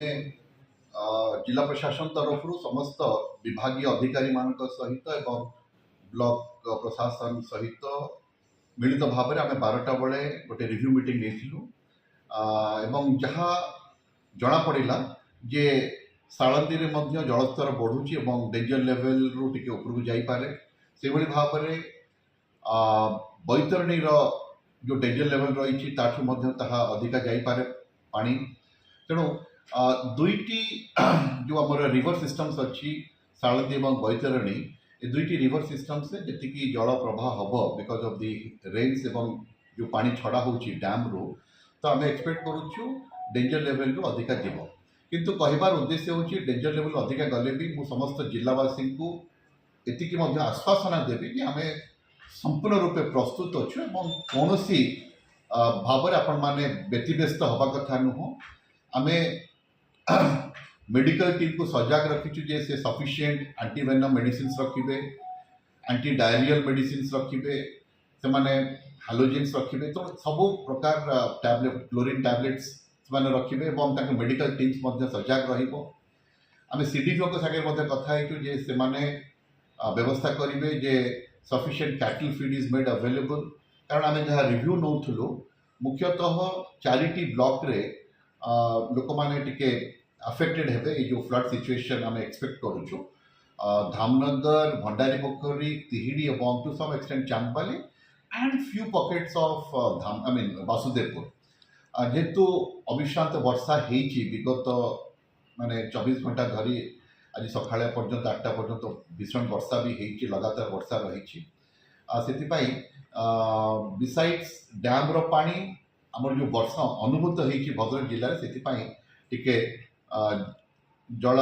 जिला प्रशासन तरफ समस्त विभागीय अधिकारी मान सहित एवं ब्लॉक प्रशासन सहित मिलित भाव में आम 12टा बेले गोटे रिव्यू मीटिंग नहीं जहाँ जना पड़ा जे सालंदी जलस्तर बढ़ुची डेंजर लेवल रु टिके उपरकू जापे से भाव में बैतरणी जो डेंजर लेवल रही अधिका जापे पानी तेणु दुईटी जो आम रिवर सिस्टम्स अच्छी सालंदी और बैतरणी ये दुईटी रिवर सिस्टम से जी जल प्रवाह हम बिकज ऑफ दी रेन्स एवं जो पानी छड़ा हो डैम रू तो आम एक्सपेक्ट करुचु डेंजर लेवल रु अधिका जीव किंतु कहबार उद्देश्य हूँ डेंजर लेवल अधिका गले भी मु समस्त जिलावासी को एतिकी आश्वासना देवी कि आम संपूर्ण रूपे प्रस्तुत अच्छु और कौन भाव आपण मैंने व्यतिव्यस्त हवा कथा नुह आम मेडिकल टीम को सजग रखीचु जे से सफिशिएंट एंटीवेनम मेडिसिन रखिए एंटी डायरियल मेडिसिन रखिए से माने हालोजेन्स रखिए तो सब प्रकार टैबलेट क्लोरीन टैबलेट्स से रखिए और मेडिकल टीम्स सजग रमें सीडीपीओ सागे कथा जे से व्यवस्था करेंगे जे sufficient cattle feed is made available कारण आम जहाँ रिव्यू नौलु मुख्यतः 4टी ब्लॉक रे लोक मैंने टिके अफेक्टेड हेबे ये जो फ्लड सिचुएशन आम एक्सपेक्ट करुचु धामनगर भंडारी पोखरी तिहिड़ी और to some extent Chandpali and few pockets of I mean Basudevpur जेहेतु अविश्रांत वर्षा विगत माने 24 घंटा धरी आज सकाଳେ पर्यंत 8टा पर्यंत भीषण वर्षा भी होती लगातार वर्षा रही से बिसाइड्स डैम रो पानी आमर जो वर्षा अनुभूत होती भद्रक जिले से टिके जल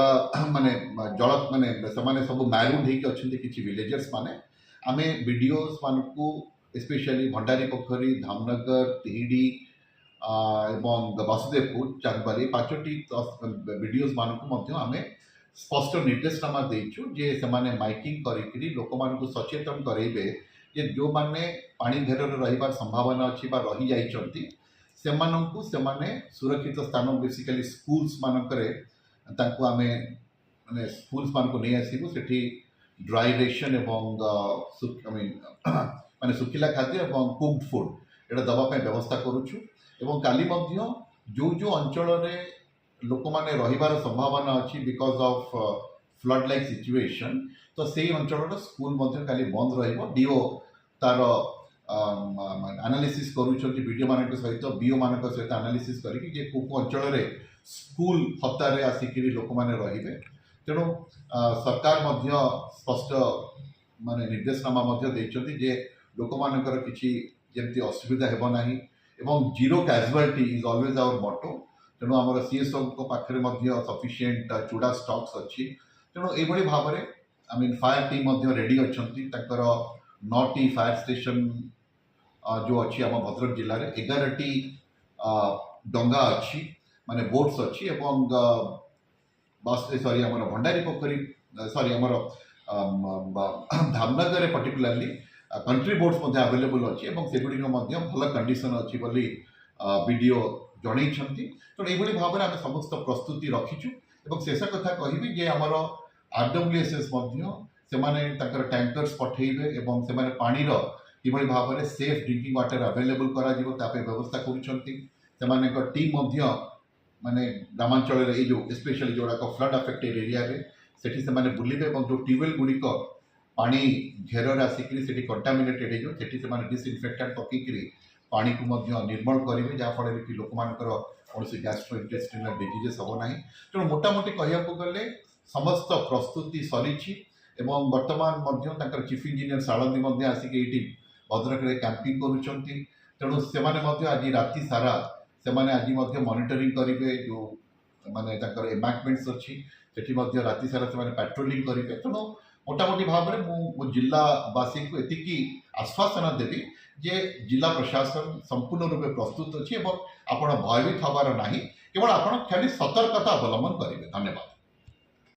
माने जल माने से सब मैरूड होती किसी विलेजर्स माने आम वीडियोस मान को स्पेशली भंडारी पोखरी धामनगर तिहिड़ी एवं वासुदेवपुर चांदबाली 5टी वीडियोस मान को आम स्पष्ट निर्देशनामा देचु जे से माइकिंग करी लोक मान सचेतन करेबे जे जो माने पानी घेर रही संभावना अच्छी रही जाइछंती सेमानंकु सेमाने सुरक्षित स्थान बेसिकली स्कूल्स मानकरे तांको आमे माने स्कूल्स मान को नहीं आसीबु सेठी ड्राई रेशन एवं आई मीन माने सुखिला खाद्य एवं कुक्ड फूड एटा दबा पे व्यवस्था करूछु एवं काली मध्य जो जो अंचल रे लोक माने रहिबार संभावना अच्छी because of flood like situation तो से अंचल स्कूल मध्य काली बंद रहिबो डीओ तार एनालिसिस करूछंती वीडियो मान सहित बीओ मान सहित एनालिसिस करके जे को अंचल रे स्कूल हत्यारे आसिकी लोक मैंने रे तेणु सरकार मध्य स्पष्ट माने निर्देशनामा जे लोक मानकर किसी जमती असुविधा हेब नाही एवं zero casualty is always our motto तेणु आमर सीएसओ पाखे सफिशिएंट चूड़ा स्टॉक्स अच्छी तेणु ये भाव में I mean fire team ready अच्छा 9टी फायर स्टेशन जो अच्छी आम भद्रक जिले में 11टी डंगा अच्छी माने बोट्स अच्छी एवं बस सॉरी आम भंडारी पोखरी सॉरी आम धामनगर पर्टिकुलाली कंट्री बोट्स अवेलेबल अच्छी से भल कंडीशन अच्छी बोली वीडियो जन तेणु ये भाव में आम समस्त प्रस्तुति रखीचु शेष कथा कहि जे आमर आरडब्ल्यूएसएस से टैंकर्स पठेबे एवं से पानीर कि भाव में सेफ ड्रिंकिंग वाटर अवेलेबल कर व्यवस्था कर टीम माने ग्रामांचल जो स्पेशली जोड़ाक फ्लड अफेक्टेड एरिया से बुलवे जो ट्यूबवेल गुड़िक पानी घेर आसिकी कंटामिनेटेड हो डिसइनफेक्टेंट पकईकरी पानी को निर्मल करेंगे जहाँफल कि लोक मानकर कौन गैस्ट्रो इंटेस्टिनल डिजीजेस हम ना तेणु मोटामोटी कहया गले समस्त प्रस्तुति सरी एवं बर्तमान चीफ इंजीनियर सालंदी आसिक ये भद्रक कैंपिंग करुँच तेणु से आज राति सारा से आज मॉनिटरिंग करेंगे जो माने एम्बैंकमेंट्स अच्छी से राति सारा से पेट्रोलिंग करेंगे तेणु मोटामोटी भाव में मो जिलावासी को एतिकी आश्वासना देवी जे जिला प्रशासन संपूर्ण रूपे प्रस्तुत अच्छी और आपण भयभीत हबार ना केवल आप खाली सतर्कता अवलंबन करेंगे। धन्यवाद।